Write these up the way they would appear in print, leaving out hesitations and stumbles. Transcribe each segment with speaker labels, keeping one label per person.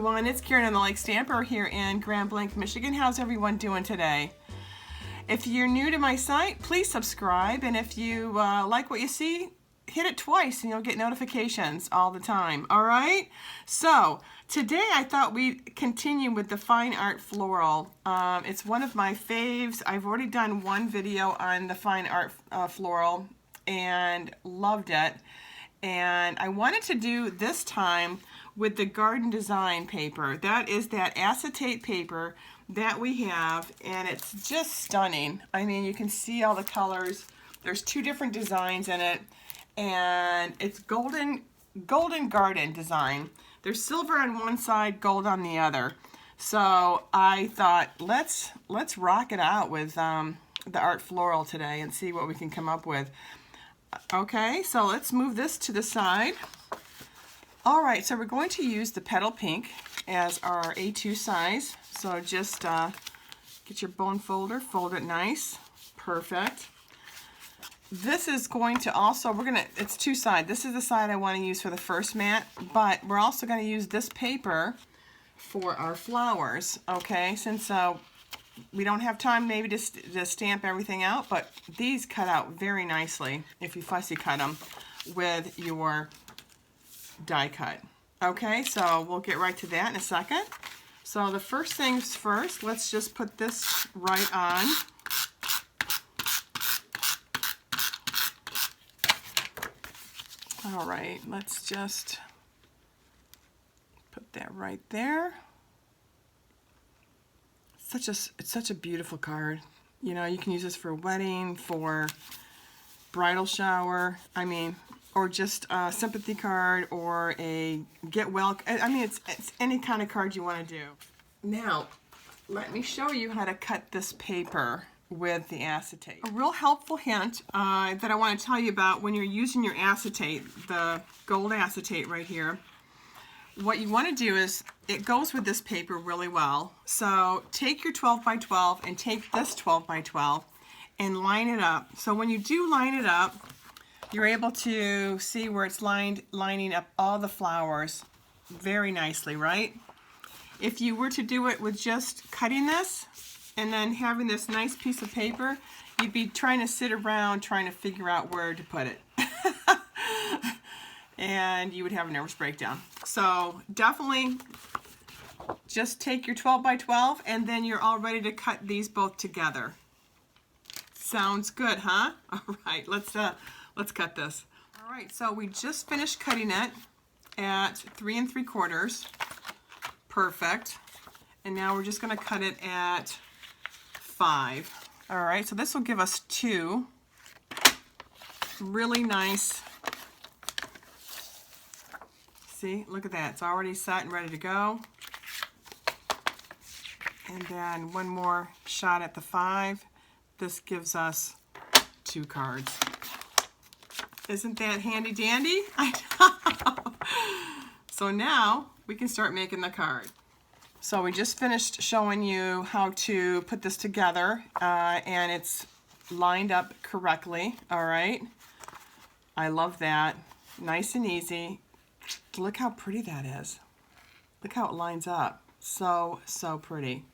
Speaker 1: everyone, it's Karen the Lake Stamper here in Grand Blanc, Michigan. How's everyone doing today? If you're new to my site, please subscribe, and if you like what you see, hit it twice and you'll get notifications all the time. All right, so today I thought we'd continue with the Fine Art Floral. It's one of my faves. I've already done one video on the Fine Art Floral and loved it, and I wanted to do this time with the Garden Design paper. That is that acetate paper that we have, and it's just stunning. I mean, you can see all the colors. There's two different designs in it, and it's golden garden design. There's silver on one side, gold on the other. So I thought, let's rock it out with the Art Floral today and see what we can come up with. Okay, so let's move this to the side. All right, so we're going to use the Petal Pink as our A2 size. So just get your bone folder, fold it nice, perfect. This is going to also, it's two sides. This is the side I want to use for the first mat, but we're also going to use this paper for our flowers, okay? Since we don't have time maybe to stamp everything out, but these cut out very nicely if you fussy cut them with your die cut. Okay, so we'll get right to that in a second. So the first things first, let's just put this right on. All right, let's just put that right there. It's such a beautiful card. You know, you can use this for a wedding, for bridal shower, I mean, or just a sympathy card or a get well. I mean, it's any kind of card you want to do. Now, let me show you how to cut this paper with the acetate. A real helpful hint that I want to tell you about when you're using your acetate, the gold acetate right here, what you want to do is, it goes with this paper really well. So take your 12 by 12 and take this 12 by 12 and line it up. So when you do line it up, you're able to see where it's lining up all the flowers very nicely, right? If you were to do it with just cutting this and then having this nice piece of paper, you'd be trying to sit around trying to figure out where to put it. And you would have a nervous breakdown. So definitely just take your 12 by 12 and then you're all ready to cut these both together. Sounds good, huh? All right, let's cut this. All right, so we just finished cutting it at 3 3/4. Perfect. And now we're just gonna cut it at 5. All right, so this will give us 2 really nice. See, look at that, it's already set and ready to go. And then one more shot at the 5. This gives us 2 cards. Isn't that handy dandy? I know. So now we can start making the card. So we just finished showing you how to put this together, and it's lined up correctly. All right. I love that. Nice and easy. Look how pretty that is. Look how it lines up. So pretty.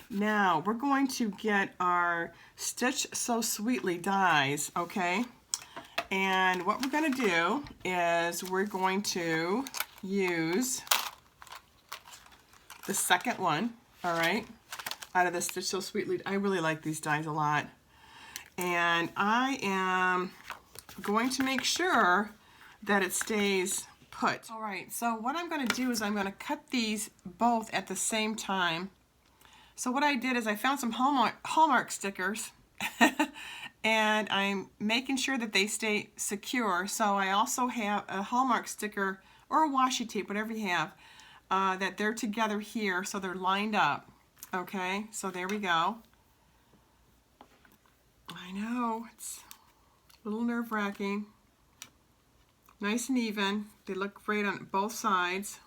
Speaker 1: Now we're going to get our Stitch So Sweetly dies, okay? And what we're going to do is we're going to use the second one, all right, out of the Stitch So Sweetly. I really like these dies a lot. And I am going to make sure that it stays put. All right, so what I'm going to do is I'm going to cut these both at the same time. So what I did is I found some Hallmark stickers and I'm making sure that they stay secure. So I also have a Hallmark sticker or a washi tape, whatever you have, that they're together here so they're lined up. Okay, so there we go. I know, it's a little nerve-wracking. Nice and even. They look great on both sides.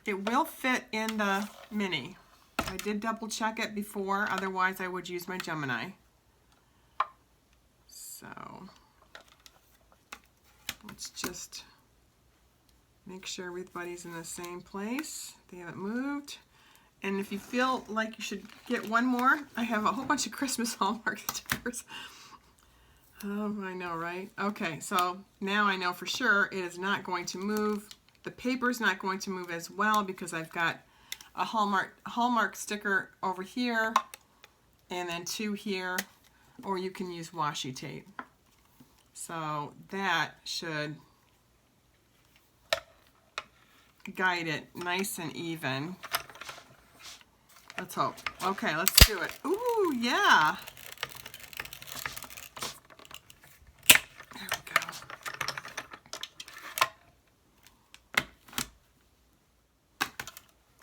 Speaker 1: It will fit in the mini. I did double check it before, otherwise I would use my Gemini. So let's just Make sure everybody's in the same place. They haven't moved. And if you feel like you should get one more, I have a whole bunch of Christmas Hallmark stickers. Oh, I know, right? Okay, so now I know for sure it is not going to move. The paper is not going to move as well because I've got a Hallmark sticker over here and then 2 here, or you can use washi tape. So that should guide it nice and even. Let's hope. Okay, let's do it. Ooh, yeah. There we go.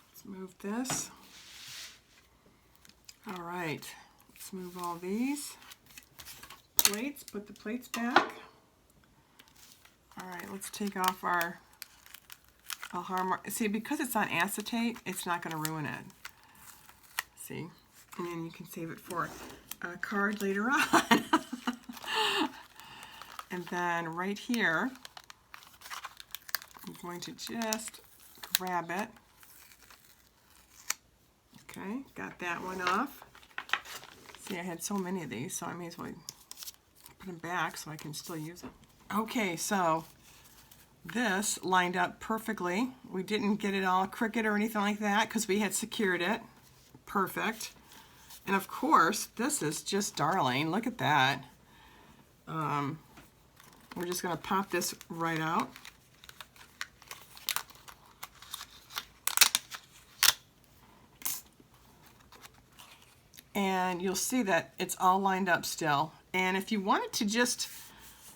Speaker 1: Let's move this. All right, let's move all these plates, put the plates back. All right, let's take off our Hallmark. See, because it's on acetate, it's not going to ruin it. See, and then you can save it for a card later on. And then right here, I'm going to just grab it. Okay, got that one off. See, I had so many of these, so I may as well put them back so I can still use them. Okay, so this lined up perfectly. We didn't get it all crooked or anything like that because we had secured it. Perfect. And of course, this is just darling. Look at that. We're just going to pop this right out. And you'll see that it's all lined up still. And if you wanted to just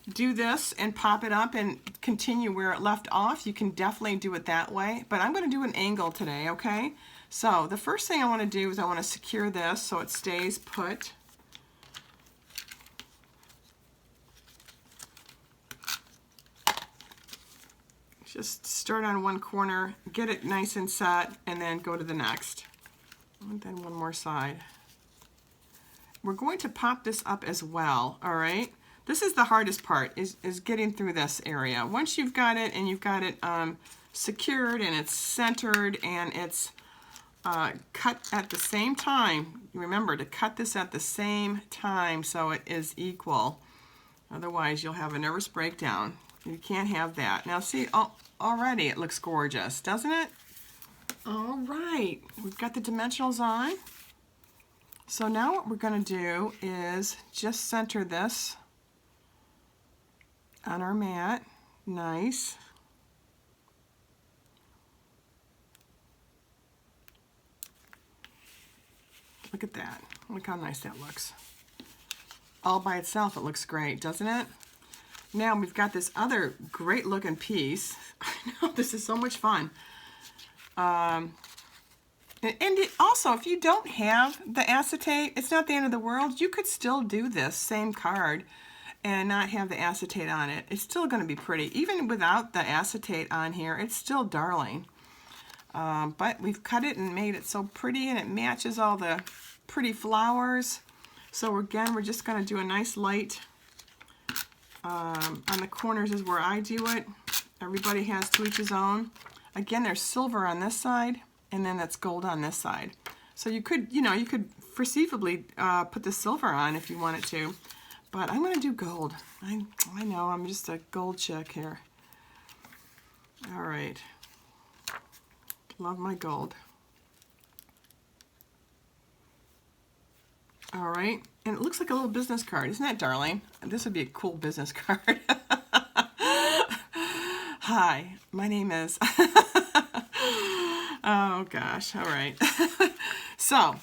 Speaker 1: do this and pop it up and continue where it left off, you can definitely do it that way. But I'm going to do an angle today, okay? So the first thing I want to do is I want to secure this so it stays put. Just start on one corner, get it nice and set, and then go to the next. And then one more side. We're going to pop this up as well, all right? This is the hardest part, is getting through this area. Once you've got it and you've got it secured and it's centered and it's cut at the same time, remember to cut this at the same time so it is equal. Otherwise, you'll have a nervous breakdown. You can't have that. Now see, already it looks gorgeous, doesn't it? All right, we've got the dimensionals on. So now what we're going to do is just center this on our mat. Nice. Look at that. Look how nice that looks. All by itself, it looks great, doesn't it? Now we've got this other great looking piece. I know, this is so much fun. And also, if you don't have the acetate, it's not the end of the world. You could still do this same card and not have the acetate on it. It's still going to be pretty. Even without the acetate on here, it's still darling. But we've cut it and made it so pretty, and it matches all the pretty flowers. So again, we're just going to do a nice light on the corners is where I do it. Everybody has to each his own. Again, there's silver on this side, and then that's gold on this side. So you could, you could perceivably put the silver on if you wanted to, but I'm going to do gold. I know, I'm just a gold chick here. All right. Love my gold. All right, and it looks like a little business card. Isn't that darling? This would be a cool business card. Hi, my name is... Oh gosh, all right. So,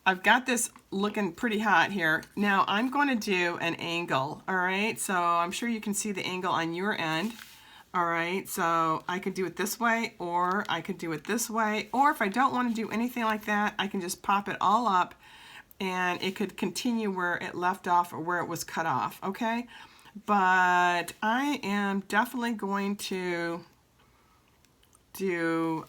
Speaker 1: I've got this looking pretty hot here. Now, I'm going to do an angle, all right? So, I'm sure you can see the angle on your end. All right, so I could do it this way, or I could do it this way, or if I don't want to do anything like that, I can just pop it all up and it could continue where it left off or where it was cut off, okay? But I am definitely going to do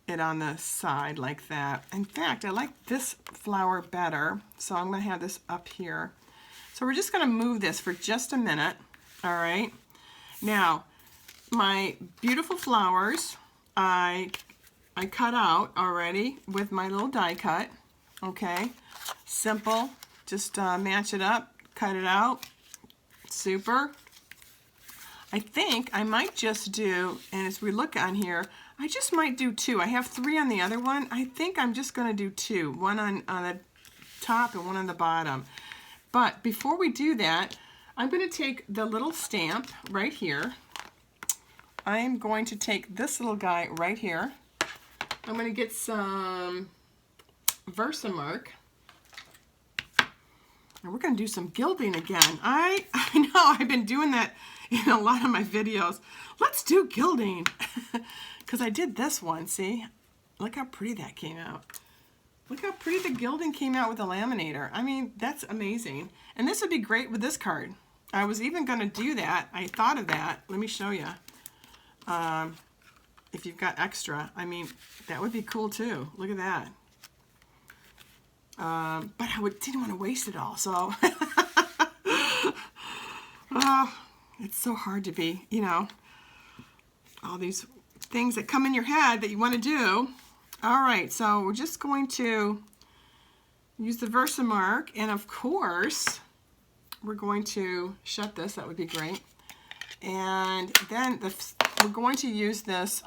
Speaker 1: it on the side like that. In fact, I like this flower better, so I'm going to have this up here. So we're just going to move this for just a minute, all right? Now, my beautiful flowers I cut out already with my little die cut. Okay, simple, just match it up, cut it out, super. I think I might just do, and as we look on here, I just might do 2. I have 3 on the other one. I think I'm just going to do 2, one on the top and one on the bottom. But before we do that, I'm going to take the little stamp right here. I'm going to take this little guy right here. I'm going to get some Versamark. And we're going to do some gilding again. I know I've been doing that in a lot of my videos. Let's do gilding. Because I did this one, see? Look how pretty that came out. Look how pretty the gilding came out with the laminator. I mean, that's amazing. And this would be great with this card. I was even going to do that. I thought of that. Let me show you. If you've got extra, I mean, that would be cool too. Look at that. But I didn't want to waste it all, so oh, it's so hard to be, you know, all these things that come in your head that you want to do. All right, so we're just going to use the Versamark, and of course, we're going to shut this. That would be great. And then we're going to use this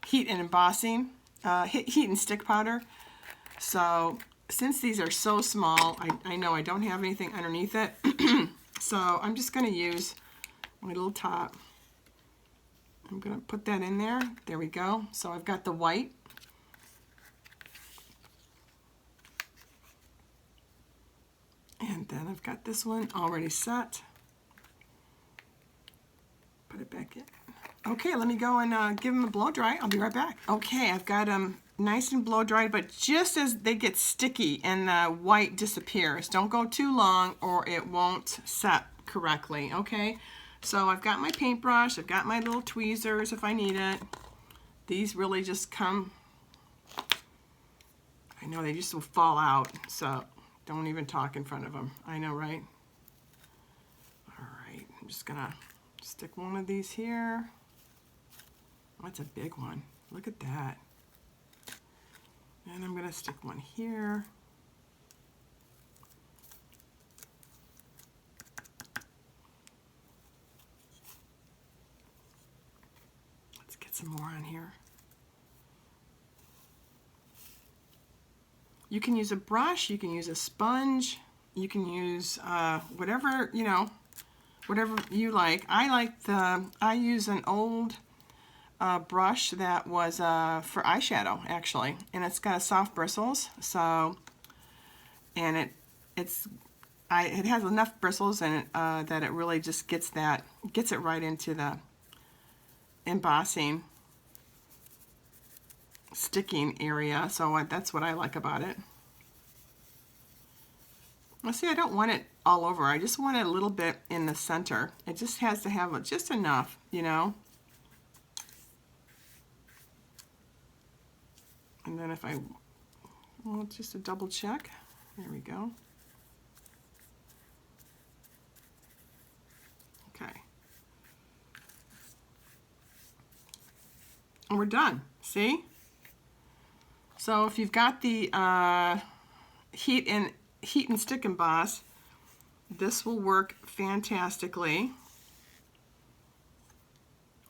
Speaker 1: heat and embossing, heat and stick powder. So since these are so small, I know I don't have anything underneath it. So I'm just going to use my little top. I'm going to put that in there. There we go. So I've got the white. And then I've got this one already set. Put it back in. Okay, let me go and give them a blow dry. I'll be right back. Okay, I've got them nice and blow dried, but just as they get sticky and the white disappears. Don't go too long or it won't set correctly, okay? So I've got my paintbrush, I've got my little tweezers if I need it. These really just come, I know they just will fall out, so don't even talk in front of them. I know, right? All right, I'm just gonna stick one of these here. Oh, that's a big one. Look at that. And I'm going to stick one here. Let's get some more on here. You can use a brush, you can use a sponge, you can use whatever, you know, whatever you like. I use an old brush that was for eyeshadow actually, and it's got a soft bristles, so, and it has enough bristles in it that it really just gets it right into the embossing sticking area. So that's what I like about it. Well, see, I don't want it all over. I just want it a little bit in the center. It just has to have just enough, you know. And then if well, just a double check. There we go. Okay. And we're done. See? So if you've got the heat and stick emboss, this will work fantastically.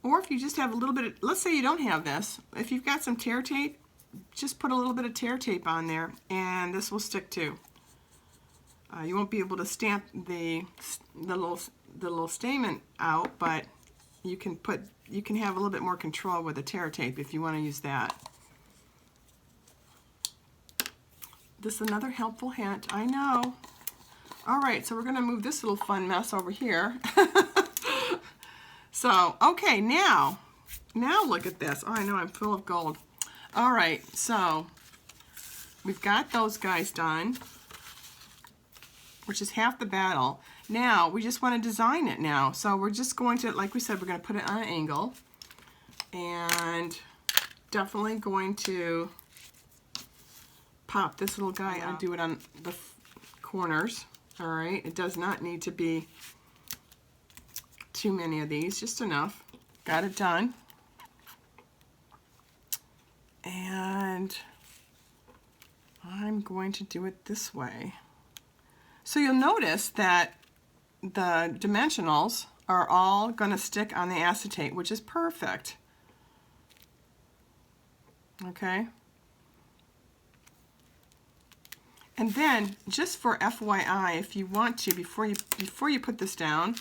Speaker 1: Or if you just have a little bit of, let's say you don't have this, if you've got some tear tape, just put a little bit of tear tape on there and this will stick too. You won't be able to stamp the little statement out, but you can have a little bit more control with the tear tape if you want to use that. This is another helpful hint, I know. All right, so we're going to move this little fun mess over here. So, okay, now look at this. Oh, I know, I'm full of gold. All right, so we've got those guys done, which is half the battle. Now, we just want to design it now. So we're just going to, like we said, we're going to put it on an angle. And definitely going to pop this little guy out and do it on the corners. All right, it does not need to be too many of these, just enough. Got it done. And I'm going to do it this way. So you'll notice that the dimensionals are all going to stick on the acetate, which is perfect. Okay. And then, just for FYI, if you want to, before you put this down,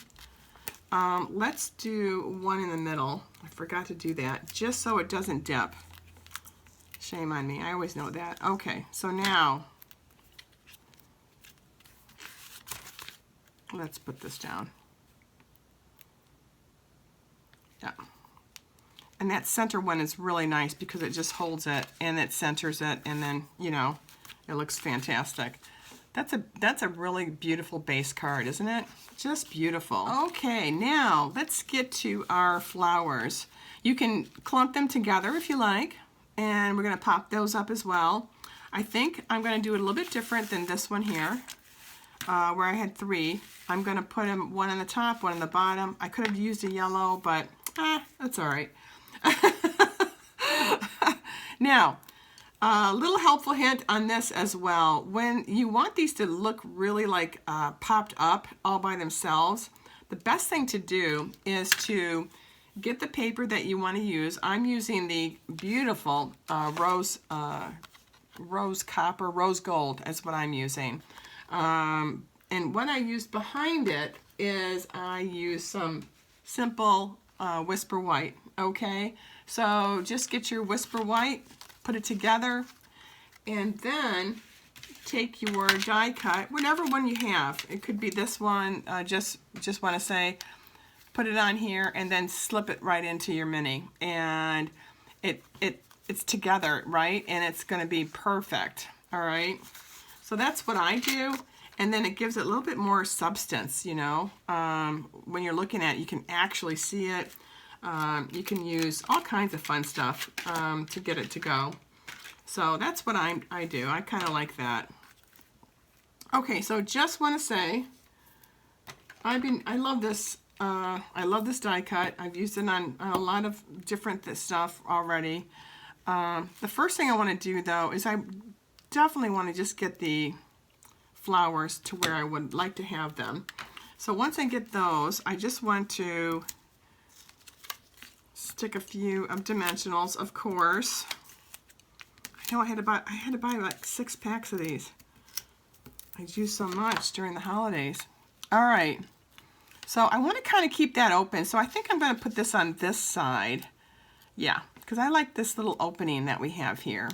Speaker 1: let's do one in the middle. I forgot to do that, just so it doesn't dip. Shame on me, I always know that. Okay, so now, let's put this down. Yeah. And that center one is really nice because it just holds it and it centers it, and then, you know, it looks fantastic. That's a really beautiful base card, isn't it? Just beautiful. Okay, now let's get to our flowers. You can clump them together if you like, and we're going to pop those up as well. I think I'm going to do it a little bit different than this one here, where I had 3. I'm going to put them one on the top, one on the bottom. I could have used a yellow, but that's all right. Now, a little helpful hint on this as well. When you want these to look really like popped up all by themselves, the best thing to do is to get the paper that you want to use. I'm using the beautiful rose gold is what I'm using. And what I use behind it is I use some simple Whisper White, okay? So just get your Whisper White, put it together, and then take your die cut, whatever one you have. It could be this one, just want to say, put it on here and then slip it right into your mini. And it's together, right? And it's going to be perfect, all right? So that's what I do. And then it gives it a little bit more substance, you know. When you're looking at it, you can actually see it. You can use all kinds of fun stuff to get it to go. So that's what I do. I kind of like that. Okay, so just want to say, I love this. I love this die cut. I've used it on a lot of different stuff already. The first thing I want to do though is I definitely want to just get the flowers to where I would like to have them. So once I get those, I just want to stick a few of dimensionals, of course. I know I had to buy like 6 packs of these. I used so much during the holidays. All right, so I want to kind of keep that open. So I think I'm going to put this on this side. Yeah, because I like this little opening that we have here.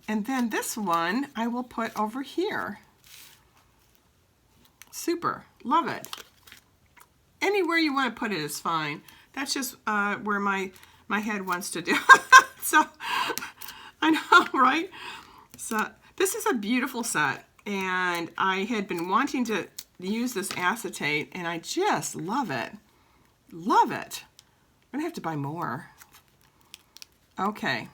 Speaker 1: And then this one I will put over here. Super, love it. Anywhere you want to put it is fine. That's just where my head wants to do. So, I know, right? So, this is a beautiful set, and I had been wanting to use this acetate, and I just love it. Love it. I'm going to have to buy more. Okay.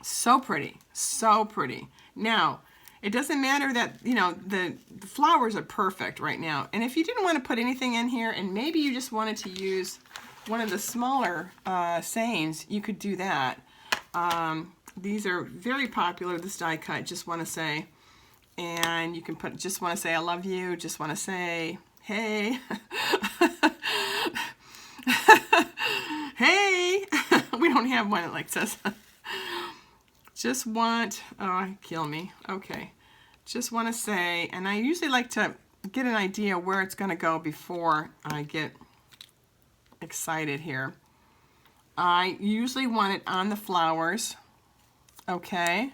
Speaker 1: So pretty. So pretty. Now, it doesn't matter that, you know, the flowers are perfect right now. And if you didn't want to put anything in here, and maybe you just wanted to use one of the smaller sayings, you could do that. These are very popular, this die cut, just want to say. And you can put, just want to say I love you, just want to say, hey. Hey. We don't have one that like says. Just want, oh, kill me. Okay. Just want to say, and I usually like to get an idea where it's going to go before I get excited here. I usually want it on the flowers. Okay.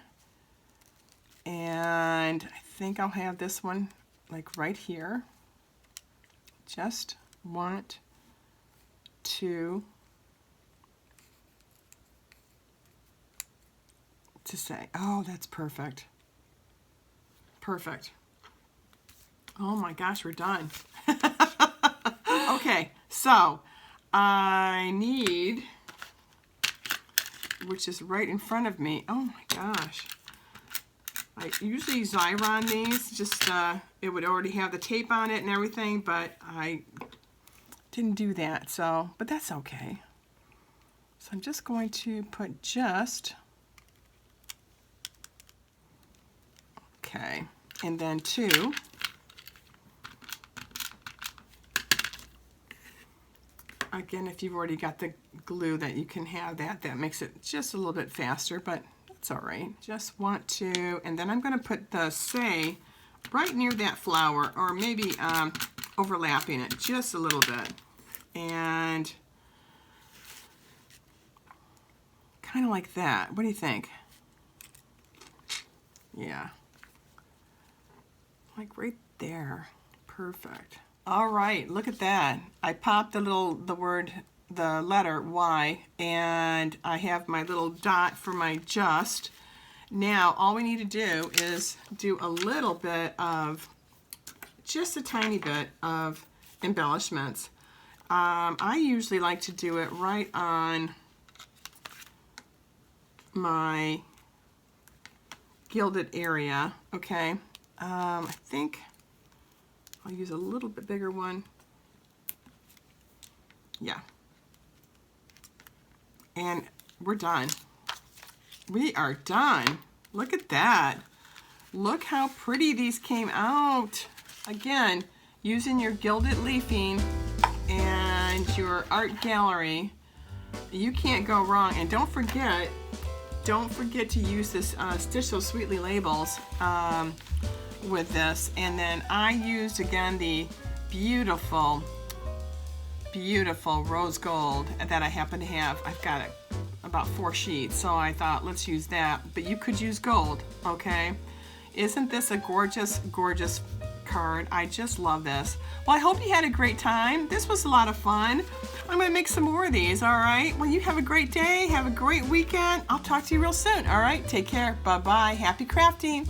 Speaker 1: And I think I'll have this one like right here. Just want to say, oh, that's perfect. Perfect. Oh my gosh, we're done. Okay, so I need, which is right in front of me. Oh my gosh. I usually Xyron these, just it would already have the tape on it and everything, but I didn't do that, so, but that's okay. So I'm just going to put just, okay, and then 2. Again, if you've already got the glue, that you can have that. That makes it just a little bit faster, but it's all right. Just want to, and then I'm going to put the say right near that flower, or maybe overlapping it just a little bit. And kind of like that. What do you think? Yeah. Like right there. Perfect. All right, look at that. I popped the letter Y, and I have my little dot for my just. Now, all we need to do is do a little bit of, just a tiny bit of embellishments. I usually like to do it right on my gilded area, okay? I think I'll use a little bit bigger one. Yeah. And we're done. We are done. Look at that. Look how pretty these came out. Again, using your gilded leafing and your art gallery, you can't go wrong. And don't forget to use this Stitch So Sweetly labels with this. And then I used again the beautiful rose gold that I happen to have. I've got it about 4 sheets, so I thought let's use that, but you could use gold, okay? Isn't this a gorgeous card? I just love this. Well, I hope you had a great time. This was a lot of fun. I'm gonna make some more of these, all right? Well, you have a great day, have a great weekend. I'll talk to you real soon, all right? Take care, bye-bye, happy crafting.